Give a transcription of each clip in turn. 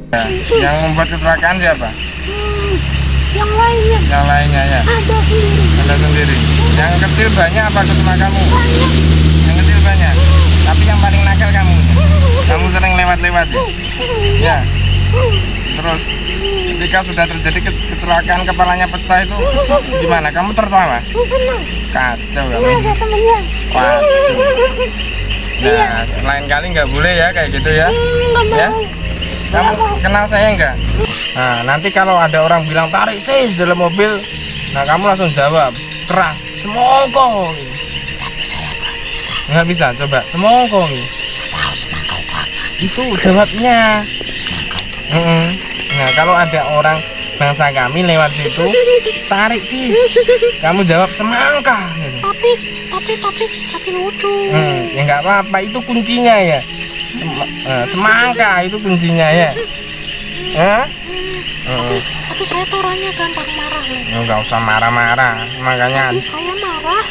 Ya, yang membuat kecelakaan siapa? Yang lainnya. Yang lainnya ya. Ada sendiri. Anda sendiri. Yang kecil banyak apa cuma kamu? Banyak. Yang kecil banyak. Tapi yang paling nakal kamu. Kamu sering lewat-lewat ya. Ya. Terus ketika sudah terjadi kecelakaan kepalanya pecah itu gimana? Kamu tertawa? Senang. Kacau kamu. Ada temennya. Waduh. Nah, lain kali nggak boleh ya kayak gitu ya. Nggak Ya. mau. Kamu kenal saya nggak? Nah, nanti kalau ada orang bilang tarik sis dalam mobil, nah kamu langsung jawab keras, semongko. Tapi saya nggak bisa. Nggak bisa, coba semongko. Tahu semangka itu apa? Itu jawabnya. Semangka itu. Nah, kalau ada orang bangsa kami lewat situ, tarik sis. Kamu jawab semangka. Gitu. Tapi lucu. Ya nggak apa-apa, itu kuncinya ya. Semangka itu kuncinya ya. Tapi saya tuh orangnya gampang marah loh. Nggak usah marah-marah, makanya. Tapi saya marah.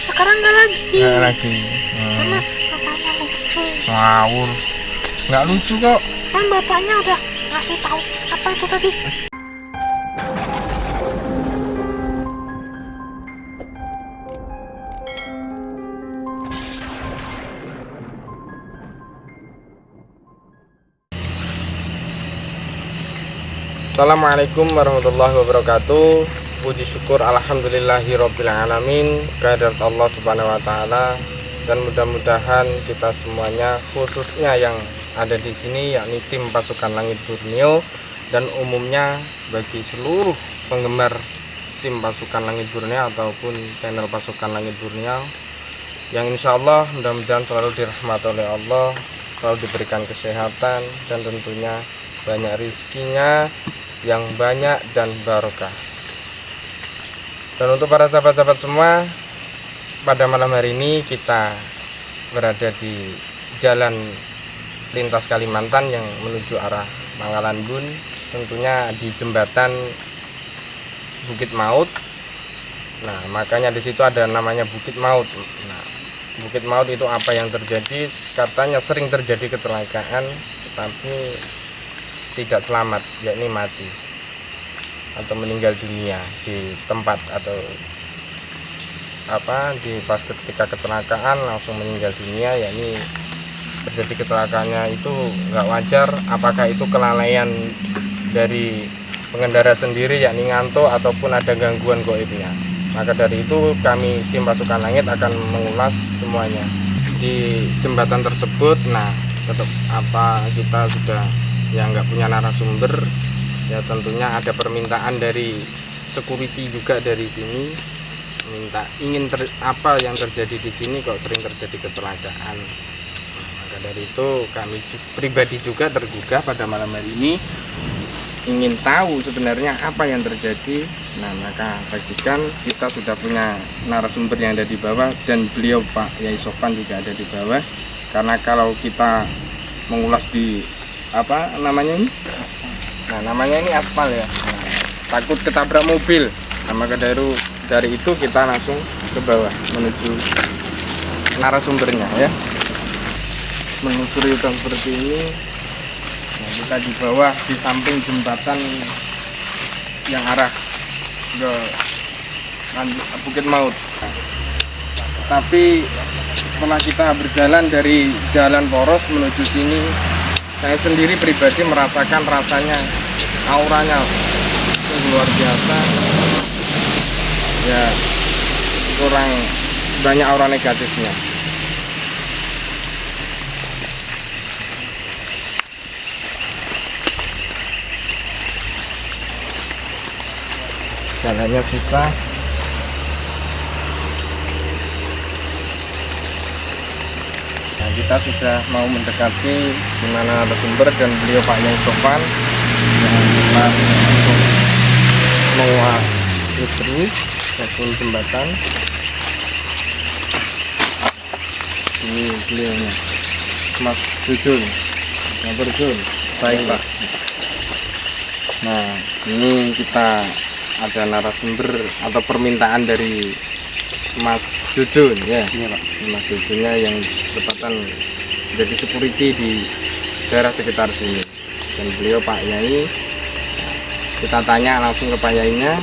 Sekarang nggak lagi. Nggak lagi. Karena bapaknya lucu. Ngawur, nggak lucu kok. Kan bapaknya udah ngasih tahu apa itu tadi. Assalamualaikum warahmatullahi wabarakatuh. Puji syukur alhamdulillahirabbil alamin, kehadirat Allah Subhanahu wa taala, dan mudah-mudahan kita semuanya, khususnya yang ada di sini yakni tim pasukan Langit Borneo dan umumnya bagi seluruh penggemar tim pasukan Langit Borneo ataupun channel pasukan Langit Borneo yang insya Allah mudah-mudahan selalu dirahmati oleh Allah, selalu diberikan kesehatan dan tentunya banyak rezekinya yang banyak dan barokah. Dan untuk para sahabat-sahabat semua, pada malam hari ini kita berada di jalan lintas Kalimantan yang menuju arah Pangkalan Bun, tentunya di jembatan Bukit Maut. Nah, makanya di situ ada namanya Bukit Maut. Nah, Bukit Maut itu apa yang terjadi? Katanya sering terjadi kecelakaan, tetapi tidak selamat, yakni mati atau meninggal dunia di tempat atau di pas ketika kecelakaan langsung meninggal dunia, yakni terjadi kecelakaannya itu nggak wajar. Apakah itu kelalaian dari pengendara sendiri yakni ngantuk ataupun ada gangguan gaibnya? Maka dari itu kami tim pasukan langit akan mengulas semuanya di jembatan tersebut. Nah, tetap kita sudah yang nggak punya narasumber ya, tentunya ada permintaan dari security juga dari sini, ingin apa yang terjadi di sini kok sering terjadi kecelakaan. Maka dari itu kami pribadi juga tergugah pada malam hari ini ingin tahu sebenarnya apa yang terjadi. Nah, maka saksikan, kita sudah punya narasumber yang ada di bawah dan beliau Pak Yai Sofwan juga ada di bawah. Karena kalau kita mengulas di namanya ini? Nah, namanya ini aspal ya. Nah, takut ketabrak mobil. Nah, maka dari itu kita langsung ke bawah menuju narasumbernya ya. Menyusuri hutan seperti ini. Nah, kita di bawah di samping jembatan yang arah ke Bukit Maut. Nah, tapi setelah kita berjalan dari jalan poros menuju sini, saya sendiri pribadi merasakan rasanya auranya luar biasa ya, kurang banyak aura negatifnya. Jalannya susah. Nah, kita sudah mau mendekati di mana narasumber dan beliau Pak Yai Sofwan yang kita untuk mengusuri maupun jembatan. Ini beliaunya, Mas Jujun. Baik Pak. Nah, ini kita ada narasumber atau permintaan dari Mas Jujun ya. Ini Pak, Mas Jujunnya yang bertepatan jadi security di daerah sekitar sini. dan beliau Pak Yai. Kita tanya langsung ke Pak Yainya.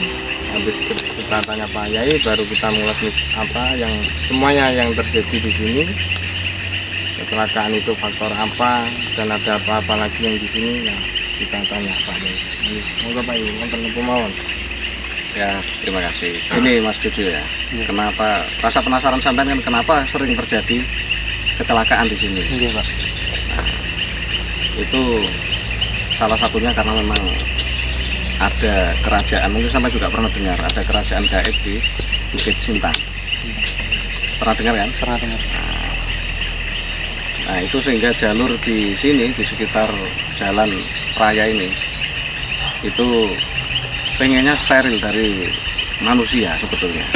Habis kita tanya Pak Yai, baru kita mengulas apa yang semuanya yang terjadi di sini. Kecelakaan itu faktor apa dan ada apa-apa lagi yang di sini. Nah, kita tanya Pak Yai. Semoga Pak Yai nonton kemauan. Ya, terima kasih. Ini Mas Cucu ya. Kenapa rasa penasaran sampean kan kenapa sering terjadi kecelakaan di sini? Iya, Pak. Nah, itu salah satunya karena memang ada kerajaan, mungkin sampai juga pernah dengar ada kerajaan gaib di Bukit Sintang. Pernah dengar kan? Pernah dengar. Nah, itu sehingga jalur di sini di sekitar jalan raya ini itu pengennya steril dari manusia sebetulnya.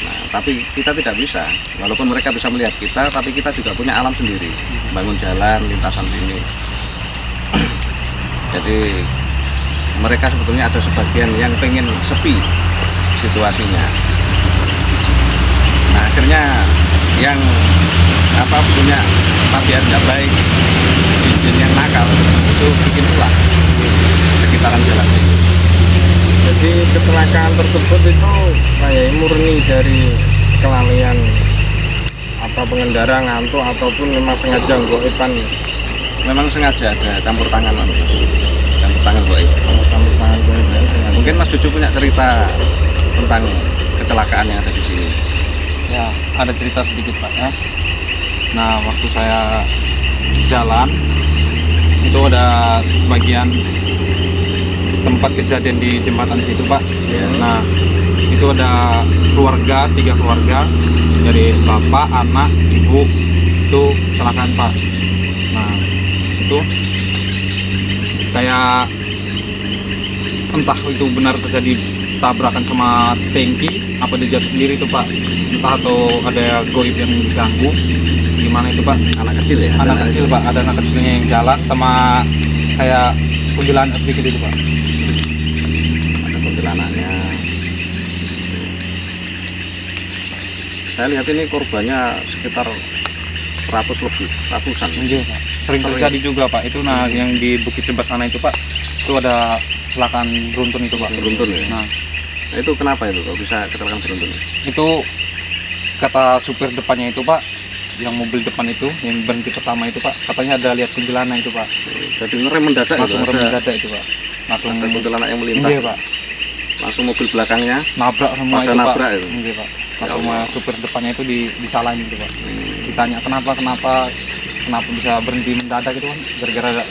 Nah, tapi kita tidak bisa, walaupun mereka bisa melihat kita, tapi kita juga punya alam sendiri, bangun jalan lintasan sini. Jadi mereka sebetulnya ada sebagian yang pengen sepi situasinya. Nah, akhirnya yang punya tabiat nggak baik, jin yang nakal itu bikin ulah sekitaran jalan ini. Jadi kecelakaan tersebut itu kayak murni dari kelalaian pengendara ngantuk ataupun memang sengaja goiban. Memang sengaja ada campur tangan goib. Campur tangan goib ya. Mungkin Mas Cucu punya cerita tentang kecelakaan yang ada di sini. Ya, ada cerita sedikit Pak ya. Nah, waktu saya jalan itu ada sebagian tempat kejadian di jembatan situ Pak. Ya. Nah, itu ada keluarga, 3 keluarga dari bapak, anak, ibu itu kecelakaan Pak. Nah, itu kayak entah itu benar terjadi tabrakan sama tangki apa dia jatuh sendiri itu Pak, entah atau ada goib yang diganggu gimana itu Pak. Anak kecil ya? Anak kecil Pak, ada anak kecilnya yang jalan sama kayak kuntilanak sedikit itu Pak. Ada kuntilanaknya. Saya lihat ini korbannya sekitar 100 lebih, ratusan. Iya Pak, sering terjadi juga Pak. Itu nah yang di Bukit Jember sana itu Pak, itu ada kecelakaan beruntun itu Pak. Beruntun ya? Nah, itu kenapa itu kok bisa kecelakaan beruntun? itu kata supir depannya itu Pak, yang mobil depan itu yang berhenti pertama itu Pak, katanya ada lihat kuntilanak itu Pak. Jadi ngerem mendadak Langsung itu, rem ada mendadak itu Pak, langsung ada kuntilanak yang melintas. iya Pak, Langsung mobil belakangnya nabrak semua pada itu nabrak Pak. itu. Iya Pak, Ya langsung Allah. supir depannya itu disalahin gitu Pak. Ditanya kenapa bisa berhenti mendadak itu kan, gara-gara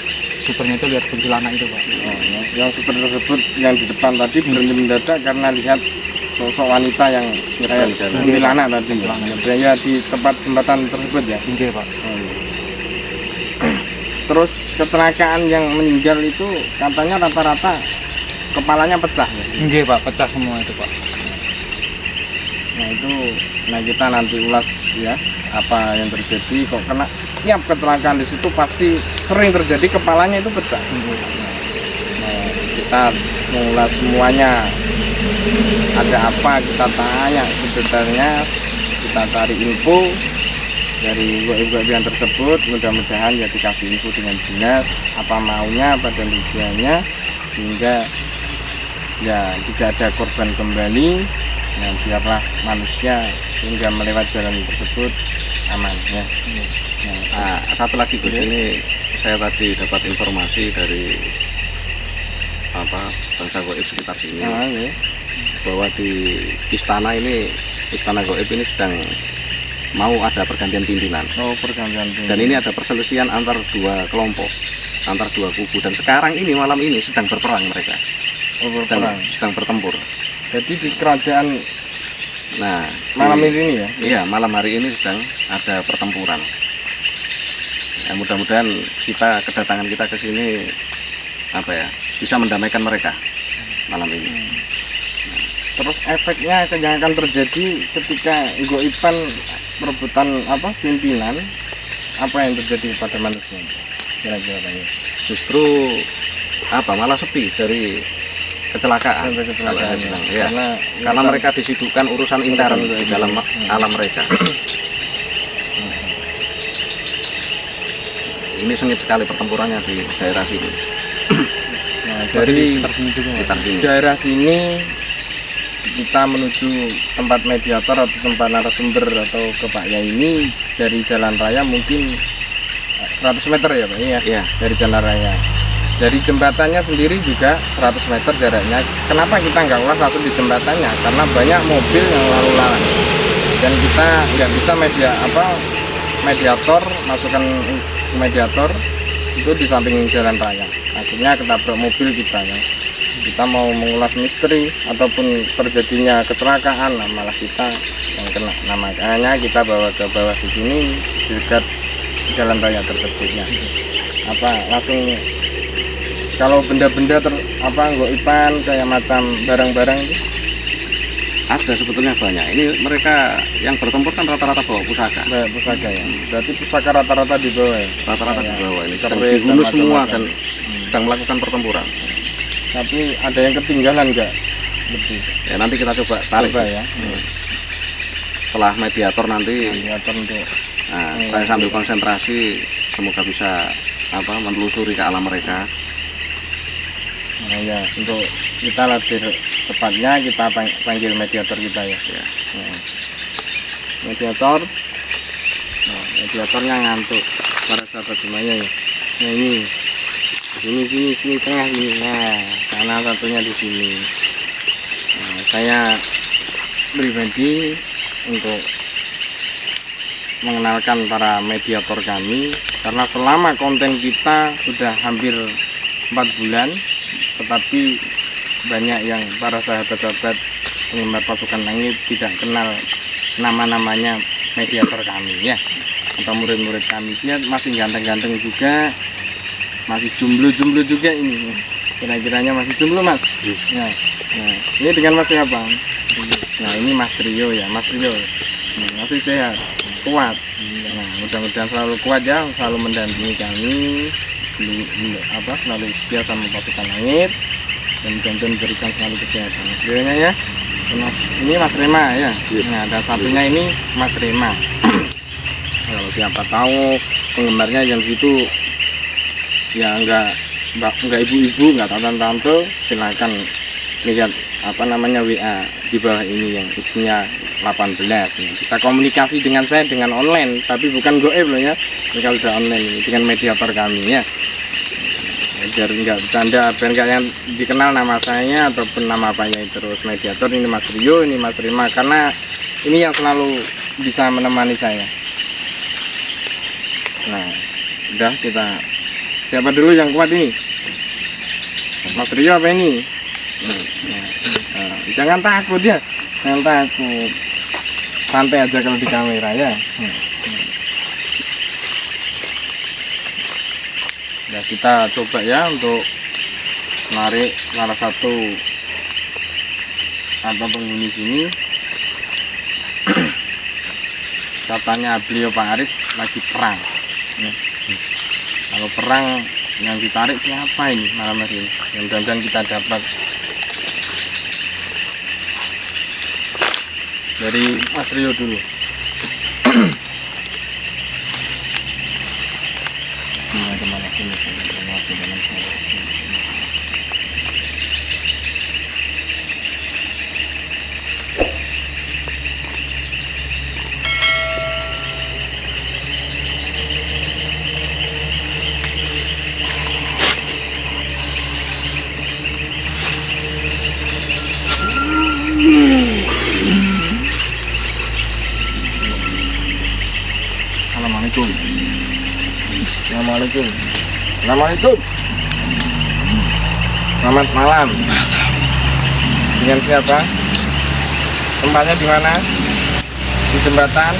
supirnya itu lihat kuntilanak itu Pak. Oh, yang super tersebut yang di depan tadi berhenti mendadak karena lihat sosok wanita yang kayak jalan. kuntilanak tadi. Kuntilanak. Berada di tempat jembatan tersebut ya. Iya Pak. Oh, iya. Terus kecelakaan yang meninggal itu katanya rata-rata kepalanya pecah ya. Iya Pak, pecah semua itu Pak. Nah itu, kita nanti ulas ya apa yang terjadi kok karena setiap kecelakaan di situ pasti sering terjadi kepalanya itu pecah. Nah, kita mengulas semuanya, ada apa kita tanya sebenarnya, kita cari info dari goib-goib yang tersebut, mudah-mudahan ya dikasih info dengan jelas apa maunya, apa dan tujuannya, sehingga ya tidak ada korban kembali. Nah, biarlah manusia hingga melewat jalan tersebut aman ya. Nah, satu lagi Gus, ini saya tadi dapat informasi dari bangsa goib sekitar sini Nah, ya. bahwa di istana goib ini sedang mau ada pergantian pimpinan. Oh, pergantian Dan ini ada perselisihan antar 2 kelompok, antar 2 kubu, dan sekarang ini malam ini sedang berperang mereka. Sedang bertempur. Jadi di kerajaan Nah, malam ini ya. iya, malam hari ini sedang ada pertempuran. Ya, mudah-mudahan kedatangan kita ke sini bisa mendamaikan mereka malam ini. Terus efeknya yang akan terjadi ketika goiban perebutan pimpinan, apa yang terjadi pada manusia kira-kira ya? Justru malah sepi dari kecelakaan. Sampai kecelakaan, Kalau saya bilang, ya. Karena mereka disibukkan urusan intern di dalam alam mereka. ini sengit sekali pertempurannya di daerah sini. Nah, dari Sekitar sini. daerah sini kita menuju tempat mediator atau tempat narasumber atau ke Pak Yai ini dari jalan raya mungkin 100 meter ya Pak? Iya. Iya. Dari jalan raya. Dari jembatannya sendiri juga 100 meter jaraknya. Kenapa kita nggak ulas langsung di jembatannya? Karena banyak mobil yang lalu lalang dan kita nggak bisa mediator masukkan mediator itu di samping jalan raya. Akhirnya ketabrak mobil kita ya. Kita mau mengulas misteri ataupun terjadinya kecelakaan, nah malah kita yang kena. Nah makanya kita bawa ke bawah di sini di dekat jalan raya tersebutnya. Langsung kalau benda-benda goipan kayak macam barang-barang itu Ada sebetulnya banyak. Ini mereka yang bertempur kan rata-rata bawa pusaka. pusaka ya. Berarti pusaka rata-rata di bawah ya. Rata-rata Ya, di bawah ini. Dan keris dan dihunus semua macam-macam. dan sedang melakukan pertempuran. Tapi ada yang ketinggalan nggak? Lebih. Ya nanti kita coba tarik. Coba ya. Setelah mediator nanti, Mediator untuk saya sambil konsentrasi, semoga bisa menelusuri ke alam mereka. Nah, ya, untuk kita lebih tepatnya kita panggil mediator kita ya. Nah, mediator, nah, mediatornya ngantuk para sahabat semuanya ya. Nah ini sini tengah ini. Nah, karena satunya di sini. Nah, saya pribadi untuk mengenalkan para mediator kami karena selama konten kita sudah hampir 4 bulan, tetapi banyak yang para sahabat-sahabat penggemar pasukan langit tidak kenal nama-namanya mediator kami ya, atau murid-murid kami. Dia masih ganteng-ganteng juga, masih jomblo-jomblo juga ini. Kira-kiranya masih jomblo Mas? Nah, ini dengan Mas siapa? Nah ini Mas Rio ya, Mas Rio. Nah, masih sehat, kuat. Nah mudah-mudahan selalu kuat ya, selalu mendampingi kami. Selalu setia sama pasukan langit dan mudah-mudahan berikan selalu kesehatan. Sebenarnya ya, ini Mas Rema ya. Nah, dan satunya ini Mas Rema. Kalau siapa tahu penggemarnya yang gitu ya enggak ibu-ibu, enggak tante-tante, silakan lihat WA di bawah ini yang isinya 18. Bisa komunikasi dengan saya dengan online, tapi bukan goib loh ya. Ini kalau udah online ini dengan mediator kami ya. Biar nggak bercanda, biar nggak yang dikenal nama saya ataupun nama apanya terus mediator. Ini Mas Rio, ini Mas Rima, karena ini yang selalu bisa menemani saya. Nah, udah kita siapa dulu yang kuat ini? Mas Rio apa ini? Nah, jangan takut ya, jangan takut. Santai aja kalau di kamera ya. Ya kita coba ya untuk menarik salah satu penghuni sini. Katanya beliau Pak Aris lagi perang ya. Kalau perang yang ditarik siapa ini malam hari ini? Yang mudah-mudahan kita dapat dari Mas Rio dulu. Assalamualaikum. Assalamualaikum. Selamat malam. Dengan siapa? Tempatnya di mana? Di jembatan.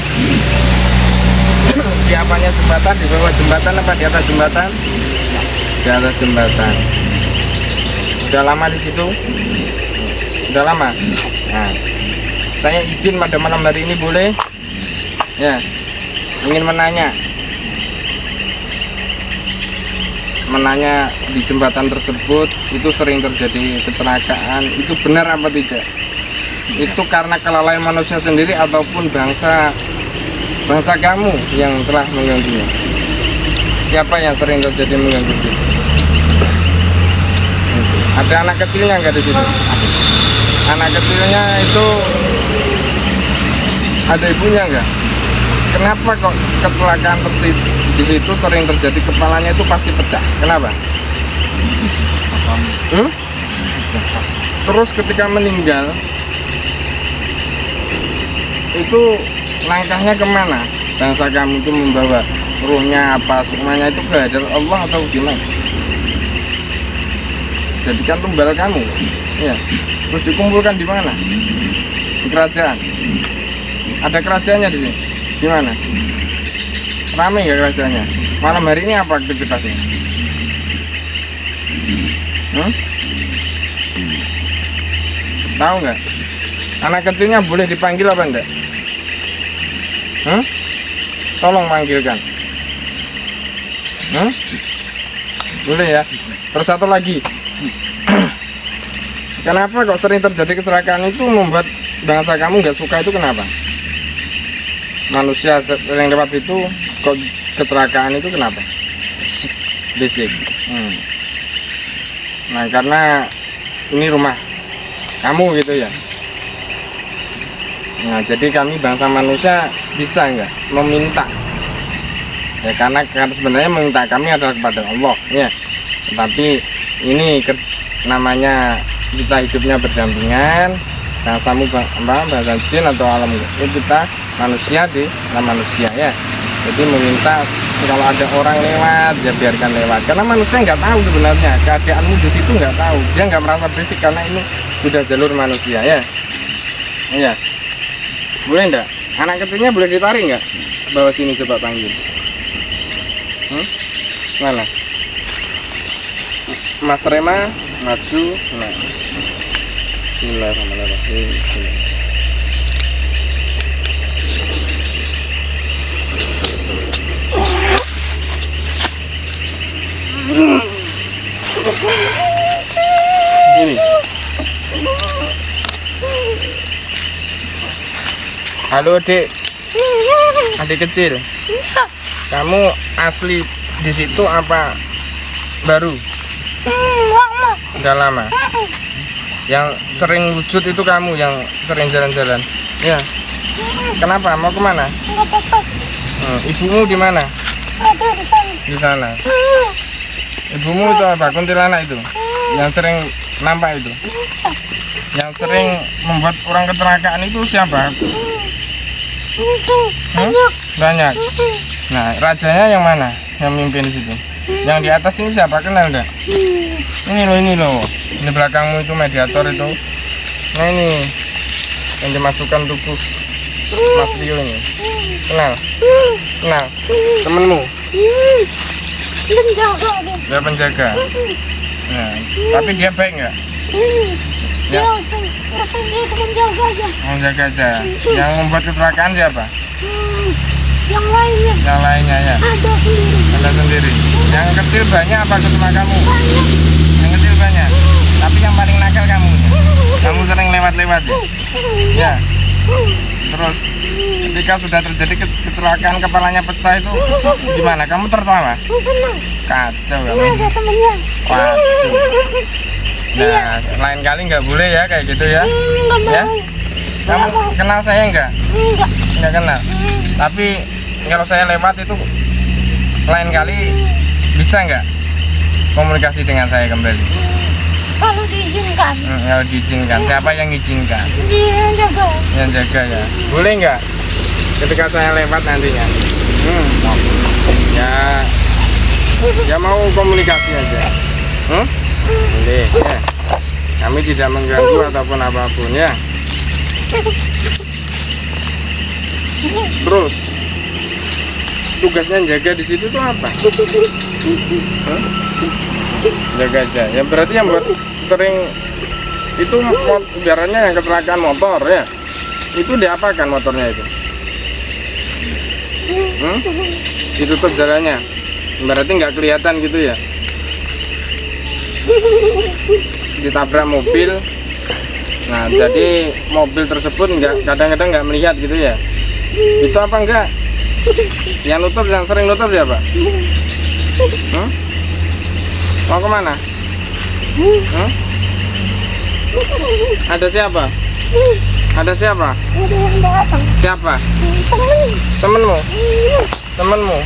Siapanya jembatan? Di bawah jembatan apa di atas jembatan? Di atas jembatan. Sudah lama di situ? Sudah lama. Nah, saya izin pada malam hari ini boleh? Ya. Ingin menanya di jembatan tersebut itu sering terjadi kecelakaan, itu benar apa tidak? Itu karena kelalaian manusia sendiri ataupun bangsa kamu yang telah mengganggunya? Siapa yang sering terjadi mengganggu jin? Ada anak kecilnya nggak di situ? Anak kecilnya itu ada ibunya nggak? Kenapa kok kecelakaan di situ sering terjadi, kepalanya itu pasti pecah? Kenapa? Terus ketika meninggal itu langkahnya kemana? Bangsa kamu itu membawa ruhnya apa semuanya itu ke hadarat Allah atau gimana? Jadikan tumbal kamu, ya. Terus dikumpulkan di mana? Di kerajaan. Ada kerajaannya di sini. Gimana? Ramai nggak kerajaannya? Malam hari ini apa aktivitasnya? Tahu nggak? Anak kecilnya boleh dipanggil apa enggak? Tolong panggilkan. Boleh ya. Terus satu lagi. Kenapa kok sering terjadi kecelakaan itu membuat bangsa kamu nggak suka itu kenapa? Manusia sering lewat itu kok kecelakaan itu kenapa? Bisik. Nah karena ini rumah kamu gitu ya. Nah jadi kami bangsa manusia bisa nggak meminta? Ya karena sebenarnya meminta kami adalah kepada Allah ya. Tetapi ini namanya kita hidupnya berdampingan, bangsamu bangsa jin atau alam itu kita manusia di alam manusia ya. Jadi meminta kalau ada orang lewat ya biarkan lewat, karena manusia nggak tahu sebenarnya keadaanmu di situ, nggak tahu, dia nggak merasa berisik karena ini sudah jalur manusia ya. Iya, boleh enggak? Anak kecilnya boleh ditarik nggak? Bawa sini coba panggil. Mana? Mas Rema maju. Nah. Bismillahirrahmanirrahim. Ini. Halo Dek. Adik kecil. Kamu asli di situ apa baru? Lama. Udah lama. Yang sering wujud itu kamu yang sering jalan-jalan. Ya. Kenapa? Mau kemana? Enggak apa-apa. Ibumu di mana? Ada di sana. Di sana. Ibumu itu apa? Kuntilanak itu? Yang sering nampak itu? Yang sering membuat orang kecelakaan itu siapa? Itu banyak. Banyak. Nah, rajanya yang mana? Yang mimpin di situ? Yang di atas ini siapa? Kenal enggak? Ini loh. Ini belakangmu itu mediator itu. Nah ini yang dimasukkan tubuh Mas Rio ini. Kenal? Kenal? Temenmu? Penjaga dia. Dia penjaga. Nah, tapi dia baik nggak? Dia rasanya itu menjaga aja. Menjaga aja. Yang membuat kecelakaan siapa? Yang lainnya Yang lainnya ya. ada sendiri. Anda sendiri. Yang kecil banyak apa cuma kamu? Banyak. Yang kecil banyak. Tapi yang paling nakal kamu. Kamu sering lewat-lewat ya? Ya. Terus ketika sudah terjadi kecelakaan kepalanya pecah itu gimana? Kamu tertawa? Senang. Kacau Ini kamu. ada temennya. Waduh. Nah, lain kali nggak boleh ya kayak gitu ya. Enggak Ya. mau. Kamu kenal saya nggak? Enggak. Nggak kenal. Tapi kalau saya lewat itu lain kali bisa nggak komunikasi dengan saya kembali? Kalau diizinkan. Kalau diizinkan. Siapa yang izinkan? Dia yang jaga. Yang jaga ya. Boleh nggak ketika saya lewat nantinya? Ya mau komunikasi aja. Boleh ya. Kami tidak mengganggu ataupun apapun ya. Terus tugasnya jaga di situ tuh apa? Jaga aja. Ya berarti yang buat sering itu biaranya yang kecelakaan motor ya. Itu diapakan motornya itu? Ditutup jalannya. Berarti nggak kelihatan gitu ya. Ditabrak mobil. Nah, jadi mobil tersebut kadang-kadang nggak melihat gitu ya. Itu apa enggak? Yang sering nutup siapa? Hmm? Mau kemana? Hmm? Ada siapa? Ada siapa? Ada yang datang. Siapa? Temen. Temenmu? Temenmu?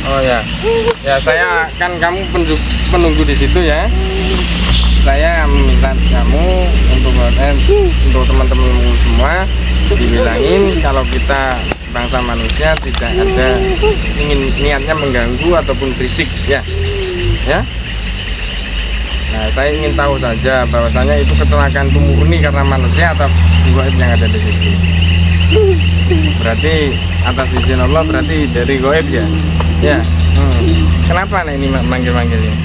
Oh ya. Ya saya kan kamu penunggu di situ ya. Saya meminta kamu untuk teman-temanmu semua dibilangin kalau kita bangsa manusia tidak ada ingin niatnya mengganggu ataupun berisik ya. Ya. Nah, saya ingin tahu saja bahwasanya itu kecelakaan itu murni karena manusia atau gaib yang ada di situ. Berarti atas izin Allah berarti dari gaib ya. Ya. Kenapa nih ini manggil-manggil ini?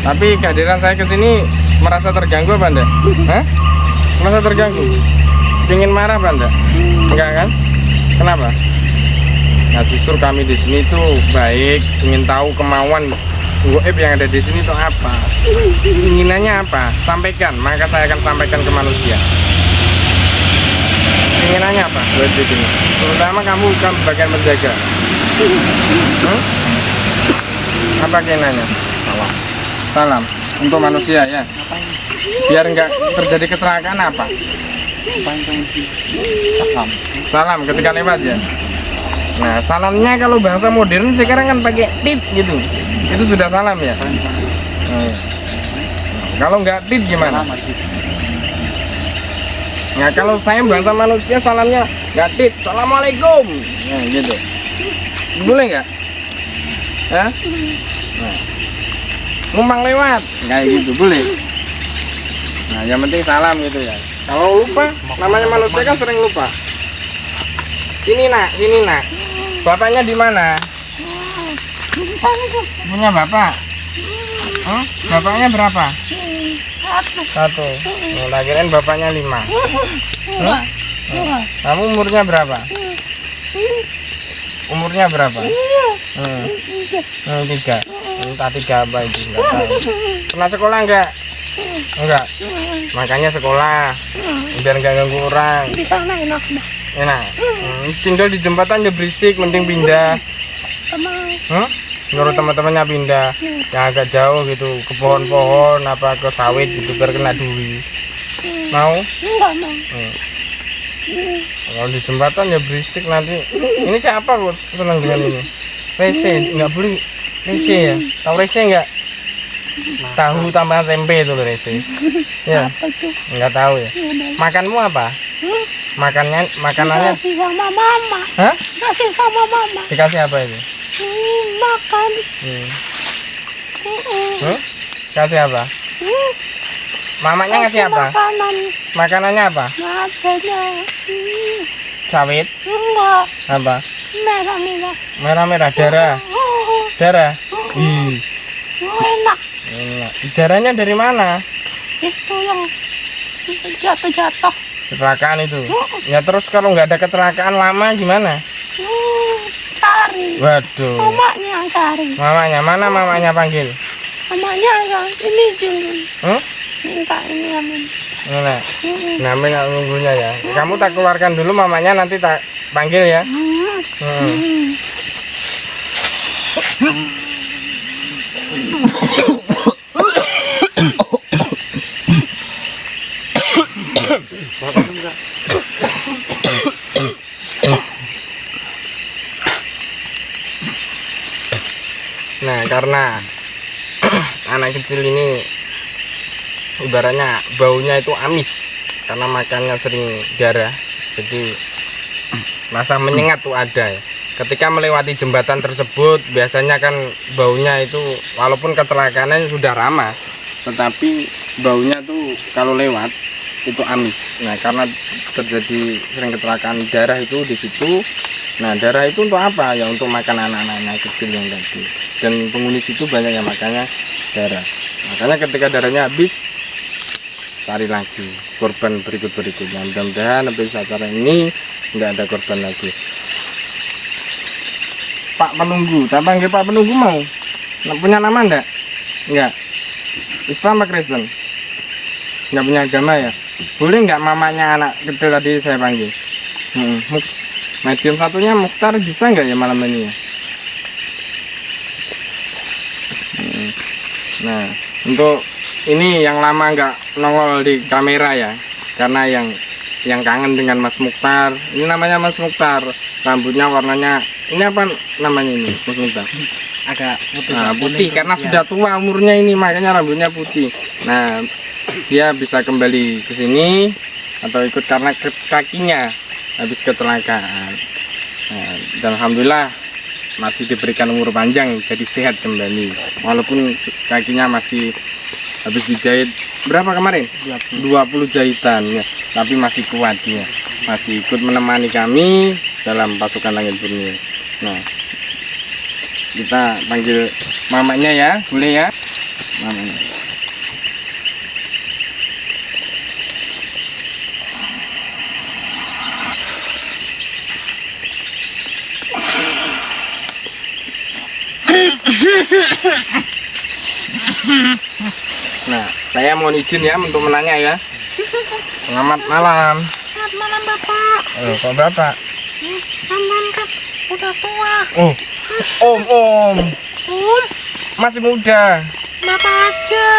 Tapi kehadiran saya ke sini merasa terganggu apa enggak? Hah? Merasa terganggu? Pingin marah apa enggak? Enggak kan? Kenapa? Nah, justru kami di sini tuh baik, ingin tahu kemauan gaib yang ada di sini itu apa? Inginannya apa? Sampaikan, maka saya akan sampaikan ke manusia. Inginannya apa? Gaib di sini. Terutama kamu kan bagian menjaga. Apa keinginannya? Salam untuk manusia ya. Biar enggak terjadi kecelakaan apa? Salam. Salam ketika lewat ya. Nah, salamnya kalau bahasa modern sekarang kan pakai tit gitu. Itu sudah salam ya. Kalau nggak tit gimana? Nah, kalau saya bahasa manusia salamnya nggak tit. Assalamualaikum. Nah, gitu. Boleh nggak? Ya? Nah. Numpang lewat kayak gitu boleh. Nah, yang penting salam gitu ya. Kalau lupa, namanya manusia kan sering lupa. Sini nak, sini nak. Bapaknya di mana? Di sana tuh. Punya bapak? Bapaknya berapa? Satu. 1. Nah, kirain bapaknya 5. Dua. Kamu umurnya berapa? Umurnya berapa? 3. Entah 3 apa itu enggak tahu. Pernah sekolah enggak? Enggak. Makanya sekolah biar enggak ganggu orang. Di sana enak mah. Enak. Tinggal di jembatan ya berisik, mending pindah. Sama. Menurut teman-temannya pindah yang agak jauh gitu, ke pohon-pohon apa ke sawit gitu biar kena duri. Mau? Enggak mau. Kalau di jembatan ya berisik nanti. Ini siapa kok senang dengan ini? Rese, nggak boleh rese ya. Tahu rese nggak? Tahu tambahan tempe itu loh rese. Ya, Apa itu? nggak tahu ya. Makanmu apa? Makanannya? Kasih sama mama. Hah? Kasih sama mama. Dikasih apa itu? Makan. Kasih apa? Mamanya ngasih apa? Makanan. Makanannya apa? Makannya. Sawit? Enggak. Apa? Merah-merah. Merah-merah darah. Darah? Enak. Enak. Darahnya dari mana? Itu yang jatuh-jatuh. Kecelakaan itu. Ya terus kalau nggak ada kecelakaan lama gimana? Cari. Waduh. Mamanya yang cari. Mamanya mana mamanya panggil? Mamanya yang ini jungun. Minta ini amin. Nah, namanya nunggunya ya. Kamu tak keluarkan dulu mamanya nanti tak panggil ya. Nah, karena anak kecil ini ibaratnya baunya itu amis karena makannya sering darah, jadi rasa menyengat tuh ada ya. Ketika melewati jembatan tersebut biasanya kan baunya itu walaupun kecelakaannya sudah ramah, tetapi baunya tuh kalau lewat itu amis. Nah, karena terjadi sering kecelakaan darah itu di situ. Nah, darah itu untuk apa? Ya untuk makan anak-anak kecil yang tadi. Dan penghuni situ banyak yang makannya darah. Makanya ketika darahnya habis, cari lagi korban berikut-berikutnya. Mudah-mudahan habis acara ini nggak ada korban lagi. Pak Penunggu, tak panggil Pak Penunggu mau? Punya nama enggak? Enggak. Islam atau Kristen? Enggak punya agama ya? Boleh enggak mamanya anak kecil tadi saya panggil? Medium satunya Mukhtar bisa enggak ya malam ini ya? Nah, untuk ini yang lama nggak nongol di kamera ya, karena yang kangen dengan Mas Mukhtar. Ini namanya Mas Mukhtar, rambutnya warnanya ini apa namanya ini Mas Mukhtar? Agak putih, Nah, putih kuning, karena ya. sudah tua umurnya ini, makanya rambutnya putih. Nah, dia bisa kembali ke sini atau ikut karena kakinya habis kecelakaan. Nah, dan alhamdulillah masih diberikan umur panjang, jadi sehat kembali. Walaupun kakinya masih habis dijahit berapa kemarin? 20 jahitan ya, tapi masih kuat dia. Masih ikut menemani kami dalam pasukan Langit Borneo. Nah, kita panggil mamanya ya, boleh ya? Mamanya. Nah, saya mohon izin ya untuk menanya ya. Selamat malam. Selamat malam Bapak. Kok Bapak? Sampean kan udah tua. Oh, Om. Om, Masih muda. Bapak aja.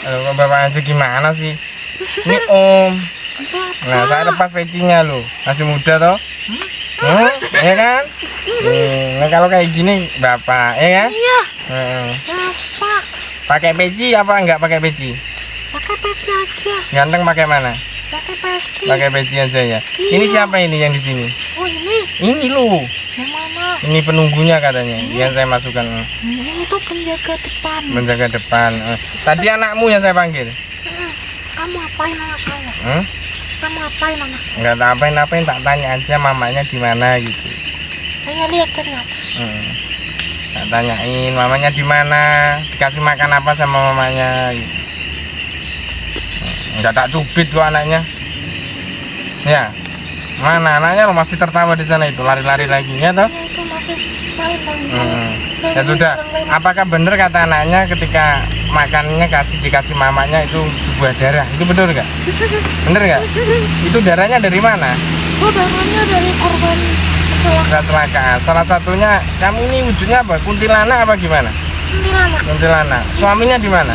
Kok Bapak aja gimana sih? Ini Om. Bapak. Nah, saya lepas pecinya loh. Masih muda toh? Ya kan? Nah, kalau kayak gini Bapak, ya kan? Iya, Heeh. Bapak. Pakai peci apa enggak pakai peci? Pakai peci aja. Ganteng pakai mana? Pakai peci. Pakai peci aja ya. Ini siapa ini yang di sini? Oh ini, Ini loh. yang mana? Ini penunggunya katanya. Yang saya masukkan Ini tuh penjaga depan. menjaga depan. Tadi anakmu yang saya panggil. Kamu apain anak saya? Hmm? Kamu apain anak saya? Enggak tak apain, tak tanya aja mamanya di mana gitu. Saya lihat dari atas. Tak tanyain mamanya di mana, dikasih makan apa sama mamanya gitu. Enggak tak cubit kok anaknya. Ya. Mana anaknya lo masih tertawa di sana itu, lari-lari lagi ya toh? Ya itu masih main lagi. Ya sudah, apakah benar kata anaknya ketika makannya dikasih mamanya itu sebuah darah? Itu benar nggak? Bener nggak? Itu darahnya dari mana? Oh darahnya dari korban kecelakaan. Kecelakaan. Salah satunya kamu ini wujudnya apa? Kuntilanak apa gimana? Kuntilanak. Kuntilanak. Suaminya di mana?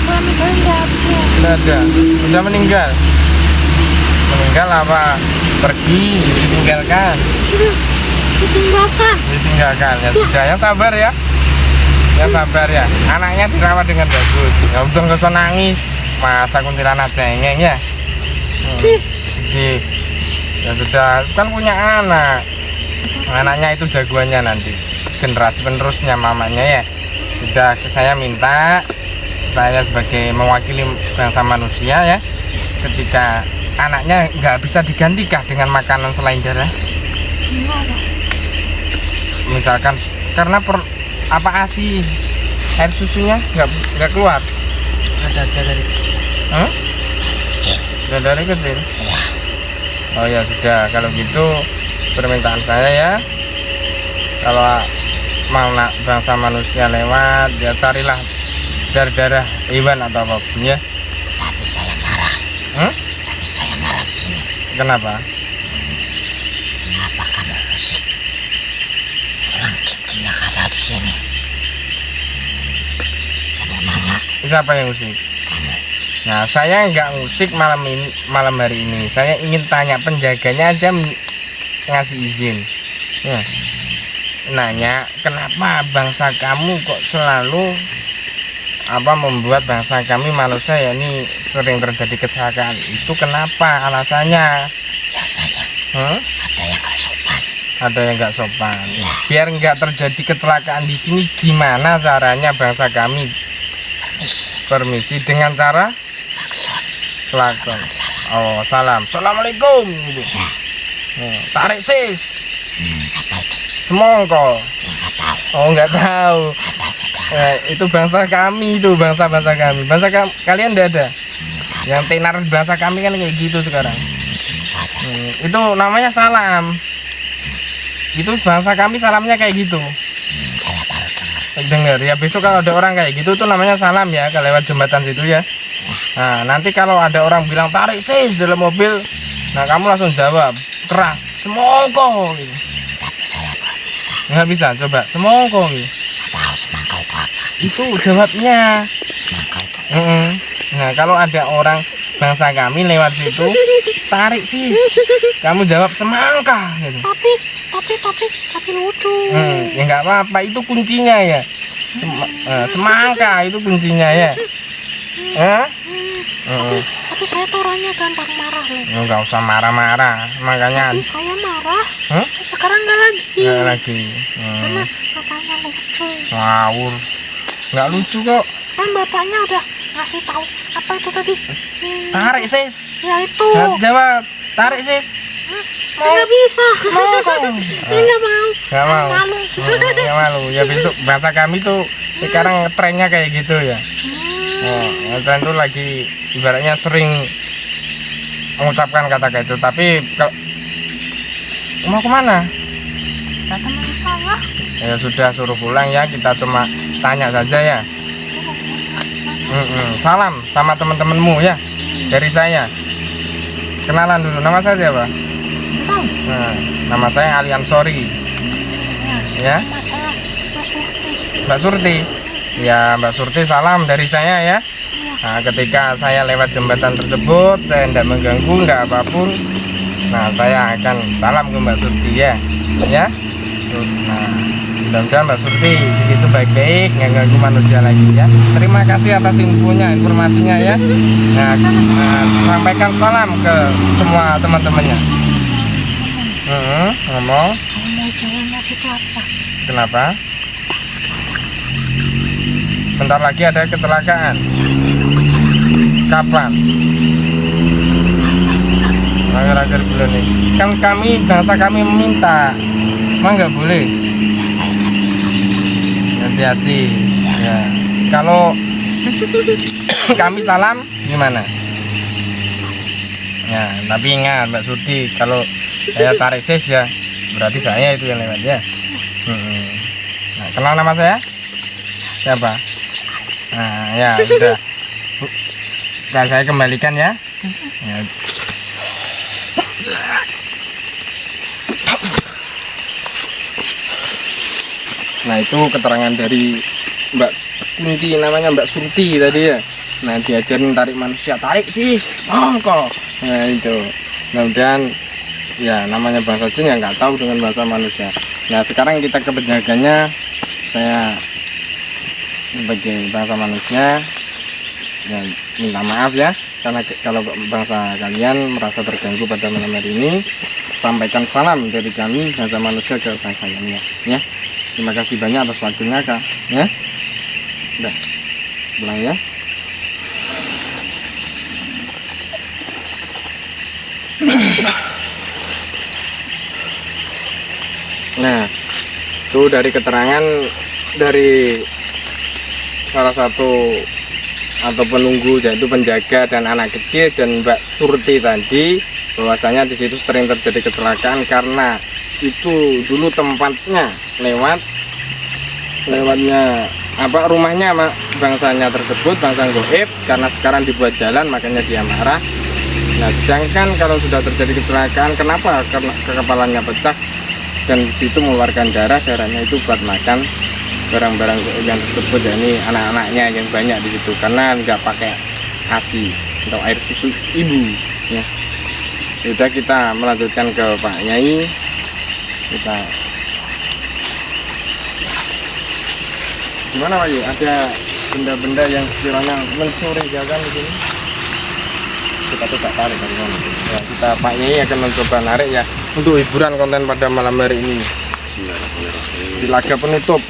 Suami saya nggak ada. Tidak ada. Sudah meninggal. Meninggal apa? Pergi, ditinggalkan. Ditinggalkan. Ditinggalkan. Ya sudah, yang sabar ya. Yang sabar ya. Anaknya dirawat dengan bagus. Ya udah nggak usah nangis. Masa kuntilanak cengeng ya? Jadi, ya sudah, kan punya anak. Anaknya itu jagoannya nanti. Generasi penerusnya mamanya ya. Sudah, saya minta saya sebagai mewakili bangsa manusia ya. Ketika anaknya nggak bisa digantikah dengan makanan selain darah? Misalkan karena apa ASI air susunya nggak keluar? Ada dari kecil. Dari kecil. Oh ya sudah, kalau gitu permintaan saya ya, kalau mau bangsa manusia lewat ya carilah darah hewan atau apapun ya. Tapi saya marah. Tapi saya marah di sini. Kenapa? Kenapa kamu musik? Orang jin yang ada di sini. Saya mau nanya. Siapa yang musik? Kamu. Nah, saya nggak musik malam hari ini. Saya ingin tanya penjaganya aja ngasih izin. Ya. Nanya, kenapa bangsa kamu kok selalu membuat bangsa kami manusia ya ini sering terjadi kecelakaan? Itu kenapa alasannya? Biasanya ada yang gak sopan. Ada yang nggak sopan. Iya. Biar nggak terjadi kecelakaan di sini, gimana caranya bangsa kami permisi dengan cara klakson. Oh, salam. Assalamualaikum gitu. Ya. Tarik sis. Apa itu? Semongko. Nggak tahu. Oh, nggak tahu. Apa Itu bangsa kami, itu bangsa kami. Kalian nggak ada. Yang tenar bangsa kami kan kayak gitu sekarang. Itu namanya salam. Itu bangsa kami salamnya kayak gitu. Saya baru dengar. Dengar ya, besok kalau ada orang kayak gitu tuh namanya salam ya, kalau lewat jembatan situ ya. Nah, nanti kalau ada orang bilang tarik sis dalam mobil, nah kamu langsung jawab keras, semongko gitu. Tapi saya nggak bisa. Nggak bisa, coba semongko gitu. Nggak tahu semangka itu apa. Itu jawabnya Nah, kalau ada orang bangsa kami lewat situ, tarik sis. Kamu jawab semangka gitu. Tapi lucu. Ya nggak apa-apa, itu kuncinya ya. Semangka itu kuncinya ya. Tapi saya tuh orangnya gampang marah loh. Nggak usah marah-marah, makanya. Tapi saya marah. Sekarang nggak lagi. Nggak lagi. Karena bapaknya lucu. Ngawur. Nggak lucu kok. Kan bapaknya udah ngasih tahu apa itu tadi. Tarik sis. Ya itu. Nggak jawab. Tarik sis. Nggak bisa. Mau kok. Nggak mau. Nggak mau. Malu. Nggak malu. Ya besok bahasa kami tuh sekarang trennya kayak gitu ya. Tren tuh lagi ibaratnya sering mengucapkan kata kayak itu. Tapi kalau mau kemana? Nah, teman saya. Ya sudah, suruh pulang ya. Kita cuma tanya saja ya. Salam sama teman-temanmu ya dari saya. Kenalan dulu, nama saya siapa? Nama saya Ali Ansori. Ya, Nama saya Mbak Surti. Mbak Surti. Ya, Mbak Surti, salam dari saya ya. Nah, ketika saya lewat jembatan tersebut, saya tidak mengganggu, enggak apapun. Nah, saya akan salam ke Mbak Surti ya. Ya. Nah, mudah-mudahan Mbak Surti begitu baik-baik, nggak ganggu manusia lagi ya. Terima kasih atas informasinya ya. Nah, sampaikan salam ke semua teman-temannya. Ngomong. Mau jalan masih apa? Kenapa? Bentar lagi ada kecelakaan. Kapan? Akhir-akhir bulan ini. Kan bangsa kami meminta. Emang nggak boleh? Ya saya Hati-hati. Ya. Kalau kami salam gimana? Ya, tapi ingat Mbak Surti, kalau saya tarik sis ya, berarti saya itu yang lewat ya. Nah, kenal nama saya? Siapa? Nah, ya sudah. Nah, saya kembalikan ya. Nah, itu keterangan dari Mbak Kunti, namanya Mbak Surti tadi ya. Nah, diajarin tarik manusia, tarik sis, kok. Nah, itu. Mudah-mudahan ya namanya bangsa jin yang nggak tahu dengan bahasa manusia. Nah, sekarang kita ke penjaganya. Saya sebagai bangsa manusia ya minta maaf ya, karena kalau bangsa kalian merasa terganggu pada malam hari ini, sampaikan salam dari kami bangsa manusia ke bangsa lainnya ya. Terima kasih banyak atas waktunya Kak ya. Udah pulang ya. Nah, itu dari keterangan dari salah satu atau penunggu, yaitu penjaga dan anak kecil dan Mbak Surti tadi, bahwasanya di situ sering terjadi kecelakaan karena itu dulu tempatnya lewatnya rumahnya bangsanya tersebut, bangsa goib, karena sekarang dibuat jalan makanya dia marah. Nah, sedangkan kalau sudah terjadi kecelakaan, kenapa? Karena kepalanya pecah dan situ mengeluarkan darahnya itu buat makan barang-barang yang tersebut, yakni anak-anaknya yang banyak di situ, karena nggak pakai ASI atau air susu ibu ya. Sudah, kita melanjutkan ke Pak Nyai. Kita gimana Pak Yu? Ada benda-benda yang sekiranya mencurigakan di sini? Kita coba tarik dari mana? Ya, kita Pak Nyai akan mencoba narik ya untuk hiburan konten pada malam hari ini. Di laga penutup.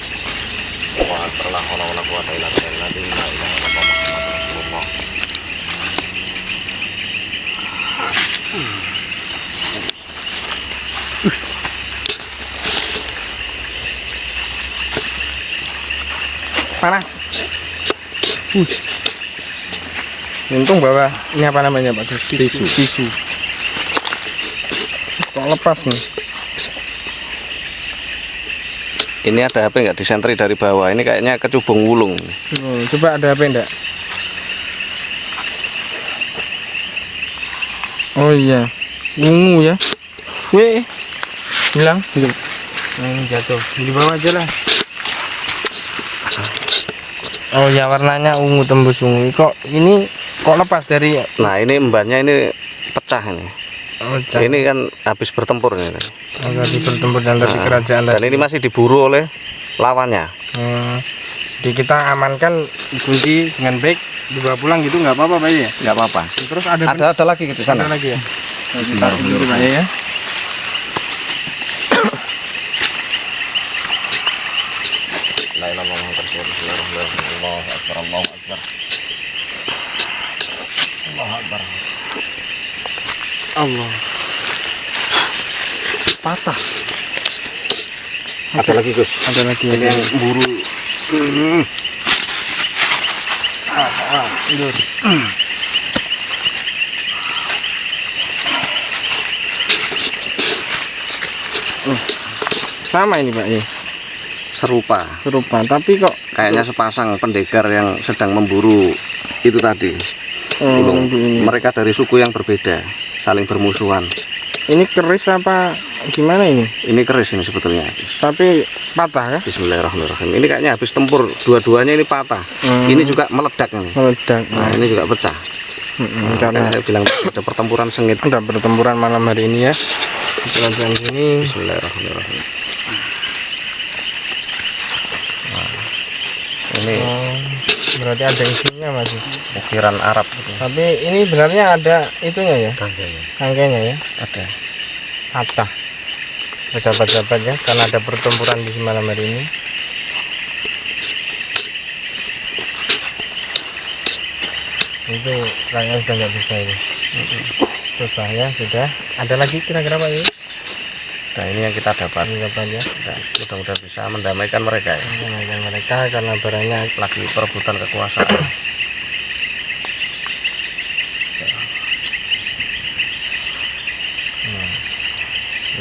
Panas. Untung bawa ini apa namanya Pak? Tisu. Kok lepas nih? Ini ada HP nggak disentri dari bawah? Ini kayaknya kecubung wulung. Coba ada HP enggak? Oh iya, ungu ya. Weh, hilang. Jatuh. Di bawah aja lah. Oh ya, warnanya ungu, tembus ungu. Kok ini kok lepas dari Nah ini embannya ini pecah ini. Ini kan habis bertempur ini. tadi bertempur dan tadi Nah, kerajaan dan tadi. ini masih diburu oleh lawannya. Jadi kita amankan kunci dengan baik, dibawa pulang gitu nggak apa-apa Pak ya? Nggak apa-apa. Terus ada Ada lagi di sana. ada lagi ya? Kita dulu Pak ya. Allah. Patah. Ada lagi Gus. Ada lagi Ini yang buru. Mundur. Sama ini Pak ya. Serupa. Serupa, tapi kok Kayaknya sepasang pendekar yang sedang memburu itu tadi. Ulung. Mereka dari suku yang berbeda, saling bermusuhan. ini keris apa gimana ini? Ini keris ini sebetulnya. Tapi patah ya? Bismillahirrahmanirrahim. Ini kayaknya habis tempur, dua-duanya ini patah. Ini juga meledak ini. Meledak. Nah, ini juga pecah. Karena Makanya saya bilang ada pertempuran sengit. ada pertempuran malam hari ini ya. Pertempuran ini. Bismillahirrahmanirrahim. Nah, ini Berarti ada isinya masih. ukiran Arab. Tapi ini sebenarnya ada itunya ya, rangkainya ya. Ada. Patah. Bersahabat-sahabat ya, karena ada pertempuran di malam hari ini. Itu rangkaian sudah nggak bisa ini. Susah ya, sudah. Ada lagi kira-kira Pak ini? Nah ini yang kita dapat. Ini kapan ya? Nah, mudah-mudahan bisa mendamaikan mereka ya. Mendamaikan mereka karena barangnya Lagi perebutan kekuasaan.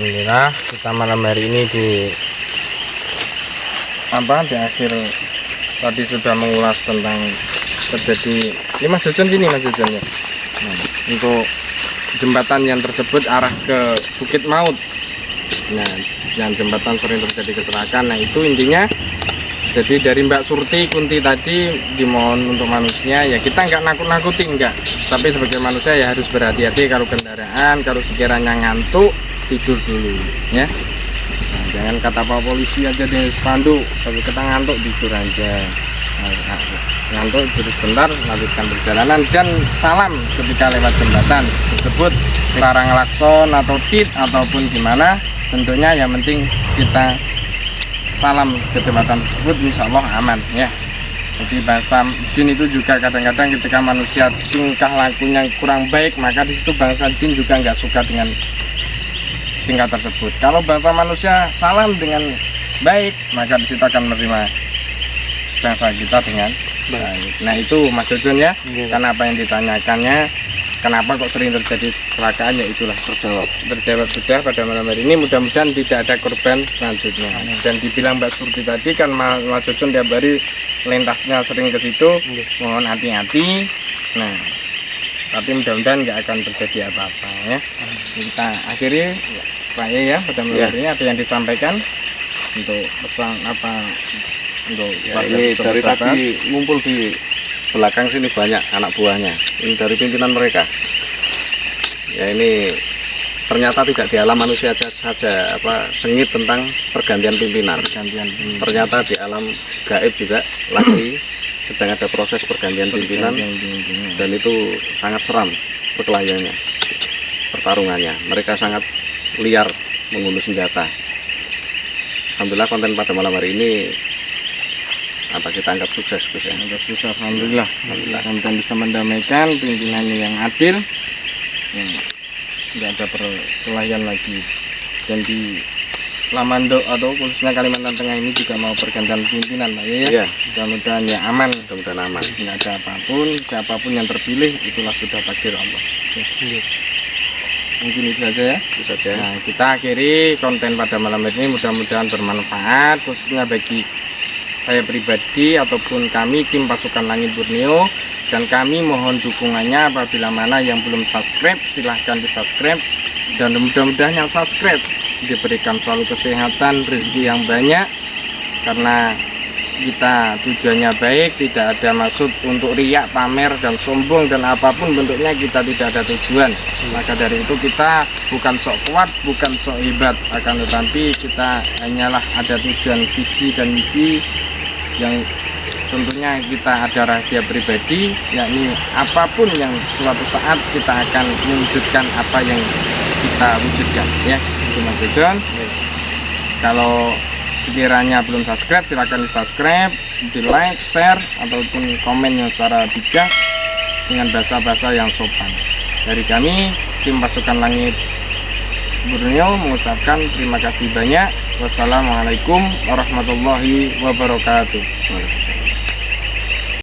Inilah kita malam hari ini di akhir tadi sudah mengulas tentang terjadi ini Mas Jojon sini Mas Jojon ya. Untuk jembatan yang tersebut arah ke Bukit Maut. Nah, yang jembatan sering terjadi kecelakaan. Nah, itu intinya jadi dari Mbak Surti Kunti tadi dimohon untuk manusia ya kita nggak nakut-nakutin enggak, tapi sebagai manusia ya harus berhati-hati kalau kendaraan, kalau sekiranya ngantuk tidur dulu ya. Nah, jangan kata Pak polisi aja di spanduk, kalau kita ngantuk tidur aja. Nah, ngantuk terus bentar lanjutkan perjalanan dan salam ketika lewat jembatan tersebut, larang klakson atau tit ataupun gimana, tentunya yang penting kita salam ke jembatan tersebut, insya Allah aman ya. Jadi bahasa jin itu juga kadang-kadang ketika manusia tingkah lakunya kurang baik, maka di situ bangsa jin juga nggak suka dengan tingkah tersebut. Kalau bangsa manusia salam dengan baik, maka di situ akan menerima bangsa kita dengan baik. Nah itu Mas Jojon ya, karena apa yang ditanyakannya, kenapa kok sering terjadi kecelakaan, ya itulah terjawab sudah pada malam hari ini. Mudah-mudahan tidak ada korban selanjutnya. Dan dibilang Mbak Surti tadi kan Mas Jojon tiap hari lintasnya sering ke situ, mohon hati-hati. Nah, tapi mudah-mudahan nggak akan terjadi apa-apa ya. Kita akhiri Pak ya pada malam hari ini, apa yang disampaikan untuk pesan apa untuk Ya, ini dari tadi ngumpul di belakang sini banyak anak buahnya. Ini dari pimpinan mereka. Ya ini ternyata tidak di alam manusia saja sengit tentang pergantian pimpinan. Ternyata di alam gaib juga lagi sedang ada proses pergantian pimpinan dan itu sangat seram perkelahiannya, pertarungannya. Mereka sangat liar menggunung senjata. Alhamdulillah konten pada malam hari ini kita anggap sukses Gus ya. Anggap sukses, alhamdulillah. Konten bisa mendamaikan, pimpinannya yang adil, tidak ada perkelahian lagi. Dan di Lamando atau khususnya Kalimantan Tengah ini juga mau pergantian pimpinan Pak ya. Iya. Mudah-mudahan ya aman, Mudah-mudahan aman. tidak ada apapun, siapapun yang terpilih itulah sudah takdir Allah. Mungkin itu saja ya. Itu saja. Nah, kita akhiri konten pada malam ini, mudah-mudahan bermanfaat khususnya bagi saya pribadi ataupun kami tim Pasukan Langit Borneo, dan kami mohon dukungannya apabila mana yang belum subscribe silahkan di subscribe, dan mudah-mudahan yang subscribe diberikan selalu kesehatan, rezeki yang banyak, karena kita tujuannya baik, tidak ada maksud untuk riak, pamer dan sombong dan apapun bentuknya, kita tidak ada tujuan. Maka dari itu kita bukan sok kuat, bukan sok hebat, akan tetapi kita hanyalah ada tujuan, visi dan misi yang tentunya kita ada rahasia pribadi, yakni apapun yang suatu saat kita akan mewujudkan apa yang kita wujudkan, ya. Itu Mas John. Kalau sekiranya belum subscribe, silahkan di subscribe, di like, share, ataupun komen yang secara bijak dengan bahasa-bahasa yang sopan. Dari kami, tim Pasukan Langit Borneo mengucapkan terima kasih banyak. Wassalamualaikum warahmatullahi wabarakatuh.